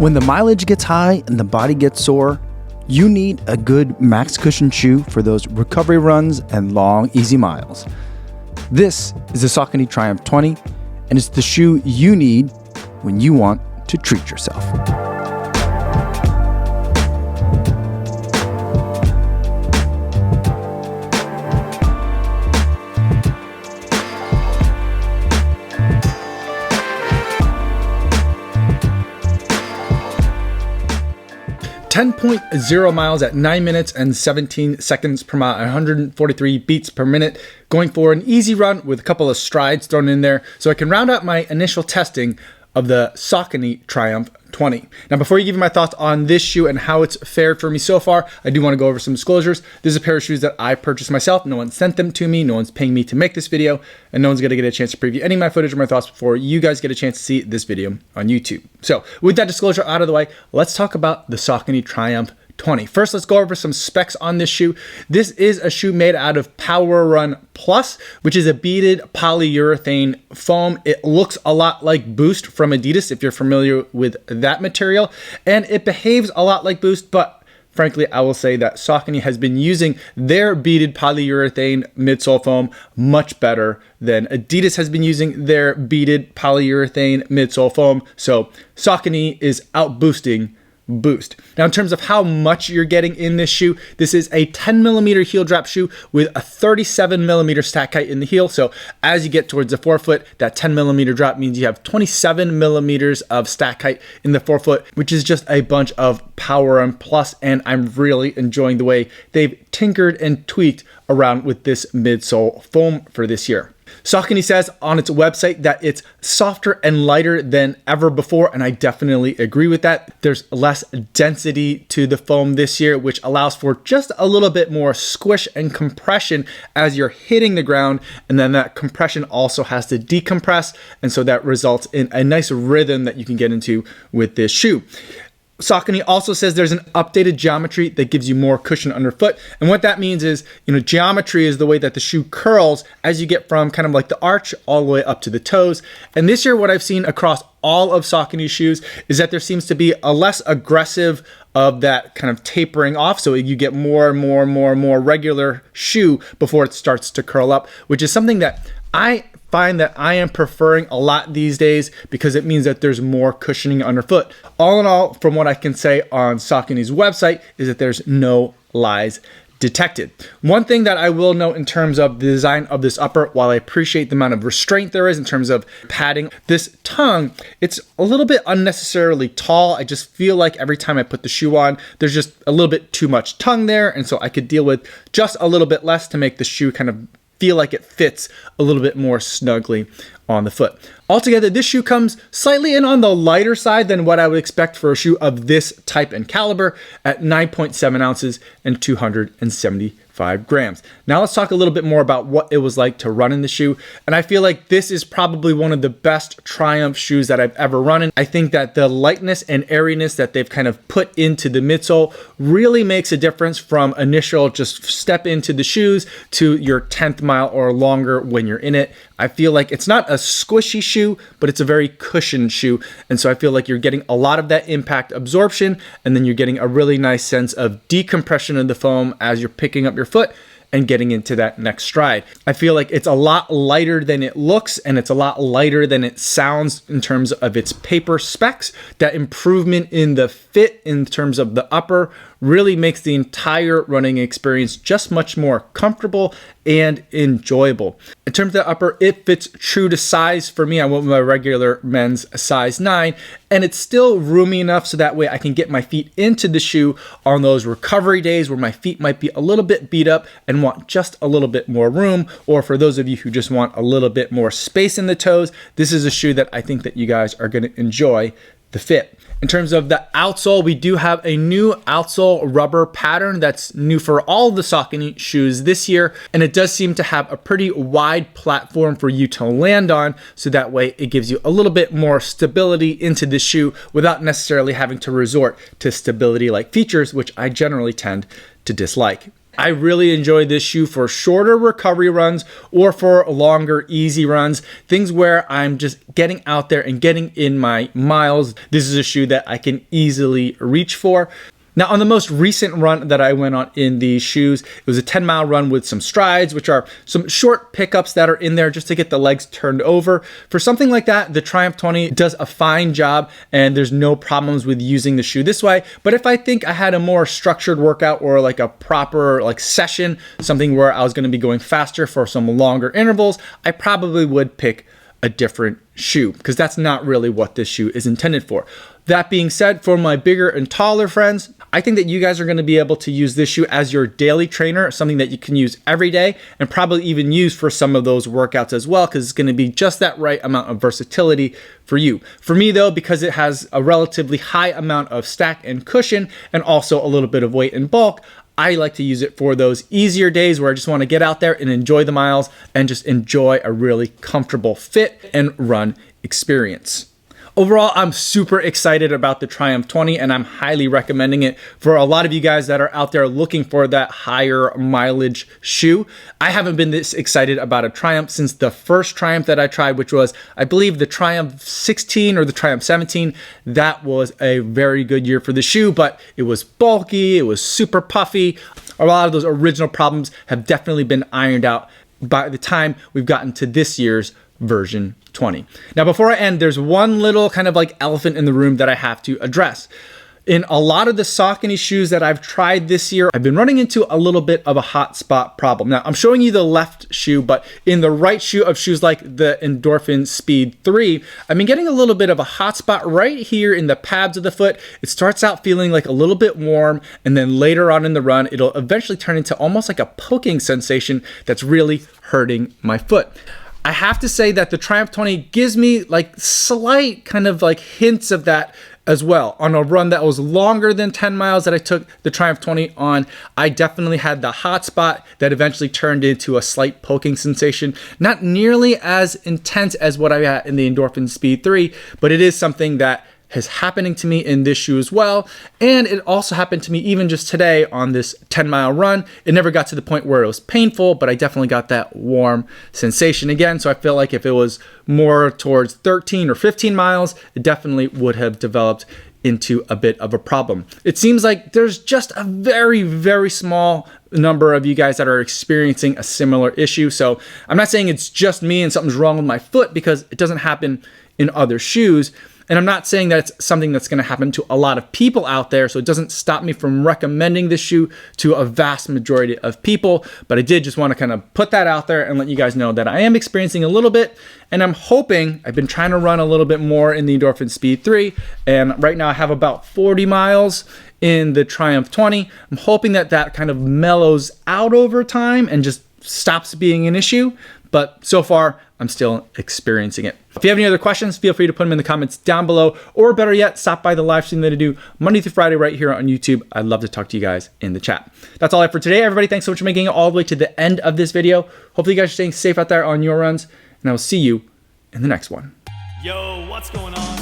When the mileage gets high and the body gets sore, you need a good max cushion shoe for those recovery runs and long, easy miles. This is the Saucony Triumph 20, and it's the shoe you need when you want to treat yourself. 10.0 miles at 9 minutes and 17 seconds per mile, 143 beats per minute, going for an easy run with a couple of strides thrown in there so I can round out my initial testing of the Saucony Triumph 20. Now, before you give me my thoughts on this shoe and how it's fared for me so far, I do want to go over some disclosures. This is a pair of shoes that I purchased myself. No one sent them to me. No one's paying me to make this video, and no one's going to get a chance to preview any of my footage or my thoughts before you guys get a chance to see this video on YouTube. So with that disclosure out of the way, let's talk about the Saucony Triumph 20. First, let's go over some specs on this shoe. This is a shoe made out of PWRRUN Plus, which is a beaded polyurethane foam. It looks a lot like Boost from Adidas, if you're familiar with that material, and it behaves a lot like Boost, but frankly, I will say that Saucony has been using their beaded polyurethane midsole foam much better than Adidas has been using their beaded polyurethane midsole foam. So Saucony is out boosting Boost. Now, in terms of how much you're getting in this shoe, this is a 10 millimeter heel drop shoe with a 37 millimeter stack height in the heel. So as you get towards the forefoot, that 10 millimeter drop means you have 27 millimeters of stack height in the forefoot, which is just a bunch of PWRRUN Plus. And I'm really enjoying the way they've tinkered and tweaked around with this midsole foam for this year. Saucony says on its website that it's softer and lighter than ever before, and I definitely agree with that. There's less density to the foam this year, which allows for just a little bit more squish and compression as you're hitting the ground, and then that compression also has to decompress, and so that results in a nice rhythm that you can get into with this shoe. Saucony also says there's an updated geometry that gives you more cushion underfoot. And what that means is, geometry is the way that the shoe curls as you get from kind of like the arch all the way up to the toes. And this year, what I've seen across all of Saucony's shoes is that there seems to be a less aggressive of that kind of tapering off. So you get more and more regular shoe before it starts to curl up, which is something that I find that I am preferring a lot these days because it means that there's more cushioning underfoot. All in all, from what I can say on Saucony's website is that there's no lies detected. One thing that I will note in terms of the design of this upper, while I appreciate the amount of restraint there is in terms of padding, this tongue, it's a little bit unnecessarily tall. I just feel like every time I put the shoe on, there's just a little bit too much tongue there. And so I could deal with just a little bit less to make the shoe kind of feel like it fits a little bit more snugly on the foot. Altogether, this shoe comes slightly in on the lighter side than what I would expect for a shoe of this type and caliber at 9.7 ounces and 275 grams. Now let's talk a little bit more about what it was like to run in the shoe. And I feel like this is probably one of the best Triumph shoes that I've ever run in. I think that the lightness and airiness that they've kind of put into the midsole really makes a difference from initial just step into the shoes to your 10th mile or longer when you're in it. I feel like it's not a squishy shoe, but it's a very cushioned shoe. And so I feel like you're getting a lot of that impact absorption, and then you're getting a really nice sense of decompression of the foam as you're picking up your foot and getting into that next stride. I feel like it's a lot lighter than it looks, and it's a lot lighter than it sounds in terms of its paper specs. That improvement in the fit in terms of the upper really makes the entire running experience just much more comfortable and enjoyable. In terms of the upper, it fits true to size for me. I went with my regular men's size 9, and it's still roomy enough so that way I can get my feet into the shoe on those recovery days where my feet might be a little bit beat up and want just a little bit more room, or for those of you who just want a little bit more space in the toes, this is a shoe that I think that you guys are going to enjoy the fit. In terms of the outsole, we do have a new outsole rubber pattern that's new for all the Saucony shoes this year, and it does seem to have a pretty wide platform for you to land on, so that way it gives you a little bit more stability into the shoe without necessarily having to resort to stability-like features, which I generally tend to dislike. I really enjoy this shoe for shorter recovery runs or for longer easy runs, things where I'm just getting out there and getting in my miles. This is a shoe that I can easily reach for. Now, on the most recent run that I went on in these shoes, it was a 10-mile run with some strides, which are some short pickups that are in there just to get the legs turned over. For something like that, the Triumph 20 does a fine job, and there's no problems with using the shoe this way. But if I think I had a more structured workout or like a proper like session, something where I was going to be going faster for some longer intervals, I probably would pick a different shoe, because that's not really what this shoe is intended for. That being said, for my bigger and taller friends, I think that you guys are going to be able to use this shoe as your daily trainer, something that you can use every day and probably even use for some of those workouts as well, because it's going to be just that right amount of versatility for you. For me though, because it has a relatively high amount of stack and cushion and also a little bit of weight and bulk, I like to use it for those easier days where I just want to get out there and enjoy the miles and just enjoy a really comfortable fit and run experience. Overall, I'm super excited about the Triumph 20, and I'm highly recommending it for a lot of you guys that are out there looking for that higher mileage shoe. I haven't been this excited about a Triumph since the first Triumph that I tried, which was, I believe, the Triumph 16 or the Triumph 17. That was a very good year for the shoe, but it was bulky, it was super puffy. A lot of those original problems have definitely been ironed out by the time we've gotten to this year's version 20. Now, before I end, there's one little kind of like elephant in the room that I have to address. In a lot of the Saucony shoes that I've tried this year, I've been running into a little bit of a hot spot problem. Now, I'm showing you the left shoe, but in the right shoe of shoes like the Endorphin Speed 3, I've been getting a little bit of a hot spot right here in the pads of the foot. It starts out feeling like a little bit warm, and then later on in the run, it'll eventually turn into almost like a poking sensation that's really hurting my foot. I have to say that the Triumph 20 gives me like slight kind of like hints of that as well. On a run that was longer than 10 miles that I took the Triumph 20 on, I definitely had the hot spot that eventually turned into a slight poking sensation. Not nearly as intense as what I had in the Endorphin Speed 3, but it is something that is happening to me in this shoe as well. And it also happened to me even just today on this 10-mile run. It never got to the point where it was painful, but I definitely got that warm sensation again. So I feel like if it was more towards 13 or 15 miles, it definitely would have developed into a bit of a problem. It seems like there's just a very, very small number of you guys that are experiencing a similar issue. So I'm not saying it's just me and something's wrong with my foot, because it doesn't happen in other shoes. And I'm not saying that it's something that's going to happen to a lot of people out there, so it doesn't stop me from recommending this shoe to a vast majority of people. But I did just want to kind of put that out there and let you guys know that I am experiencing a little bit, and I'm hoping, I've been trying to run a little bit more in the Endorphin Speed 3, and right now I have about 40 miles in the Triumph 20. I'm hoping that that kind of mellows out over time and just stops being an issue. But so far, I'm still experiencing it. If you have any other questions, feel free to put them in the comments down below, or better yet, stop by the live stream that I do Monday through Friday right here on YouTube. I'd love to talk to you guys in the chat. That's all I have for today, everybody. Thanks so much for making it all the way to the end of this video. Hopefully you guys are staying safe out there on your runs, and I will see you in the next one. Yo, what's going on?